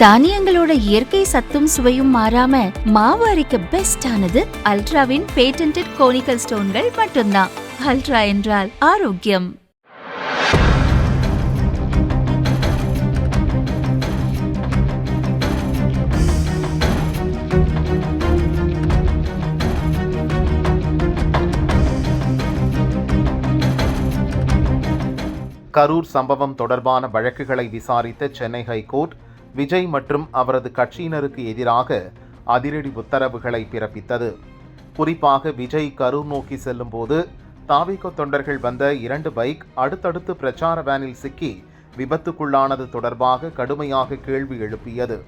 தானியங்களோட இயற்கை சத்தும் சுவையும் மாறாம மாவு அரைக்க பெஸ்ட் ஆனது அல்ட்ராவின் பேட்டன்டட் கோனிக்கல் ஸ்டோன்கள் மட்டும்தான். அல்ட்ரா என்றால் ஆரோக்கியம். கரூர் சம்பவம் தொடர்பான வழக்குகளை விசாரித்த சென்னை ஹைகோர்ட் விஜய் மற்றும் அவரது கட்சியினருக்கு எதிராக அதிரடி உத்தரவுகளை பிறப்பித்தது. குறிப்பாக விஜய் கரூர் நோக்கி செல்லும் போது தாவிக தொண்டர்கள் வந்த 2 பைக் அடுத்தடுத்து பிரச்சார வேனில் சிக்கி விபத்துக்குள்ளானது தொடர்பாக கடுமையாக கேள்வி எழுப்பியது.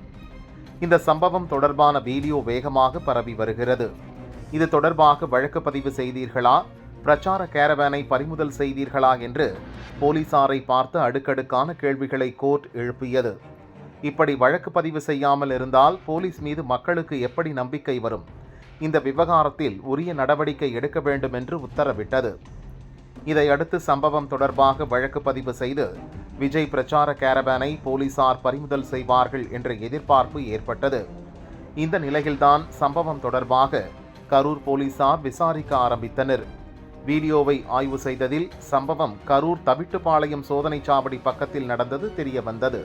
இந்த சம்பவம் தொடர்பான வீடியோ வேகமாக பரவி வருகிறது. இது தொடர்பாக வழக்கு பதிவு செய்தீர்களா, பிரச்சார கேரவேனை பறிமுதல் செய்தீர்களா என்று போலீசாரை பார்த்து அடுக்கடுக்கான கேள்விகளை கோர்ட் எழுப்பியது. இப்படி வழக்கு பதிவு செய்யாமல் இருந்தால் போலீஸ் மீது மக்களுக்கு எப்படி நம்பிக்கை வரும்? இந்த விவகாரத்தில் உரிய நடவடிக்கை எடுக்க வேண்டும் என்று உத்தரவிட்டது. இதையடுத்து சம்பவம் தொடர்பாக வழக்கு பதிவு செய்து விஜய் பிரச்சார கேரவேனை போலீசார் பறிமுதல் செய்வார்கள் என்ற எதிர்பார்ப்பு ஏற்பட்டது. இந்த நிலையில்தான் சம்பவம் தொடர்பாக கரூர் போலீசார் விசாரிக்க ஆரம்பித்தனர். வீடியோவை ஆய்வு செய்ததில் சம்பவம் கரூர் தவிட்டுப்பாளையம் சோதனை சாவடி பக்கத்தில் நடந்தது தெரிய வந்தது.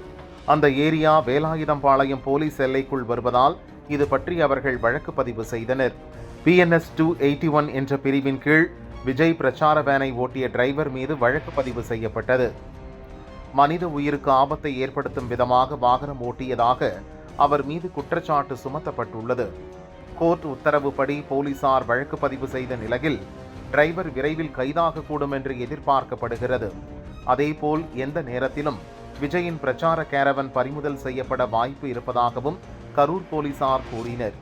அந்த ஏரியா வேலாயுதம்பாளையம் போலீஸ் எல்லைக்குள் வருவதால் இது பற்றி அவர்கள் வழக்கு பதிவு செய்தனர். PNS 281 என்ற பிரிவின் கீழ் விஜய் பிரச்சார வேனை ஓட்டிய டிரைவர் மீது வழக்கு பதிவு செய்யப்பட்டது. மனித உயிருக்கு ஆபத்தை ஏற்படுத்தும் விதமாக வாகனம் ஓட்டியதாக அவர் மீது குற்றச்சாட்டு சுமத்தப்பட்டுள்ளது. கோர்ட் உத்தரவுப்படி போலீசார் வழக்கு பதிவு செய்த நிலையில் டிரைவர் விரைவில் கைதாகக்கூடும் என்று எதிர்பார்க்கப்படுகிறது. அதேபோல் எந்த நேரத்திலும் விஜயின் பிரச்சார கேரவன் பறிமுதல் செய்யப்பட வாய்ப்பு இருப்பதாகவும் கரூர் போலீசார் கூறினர்.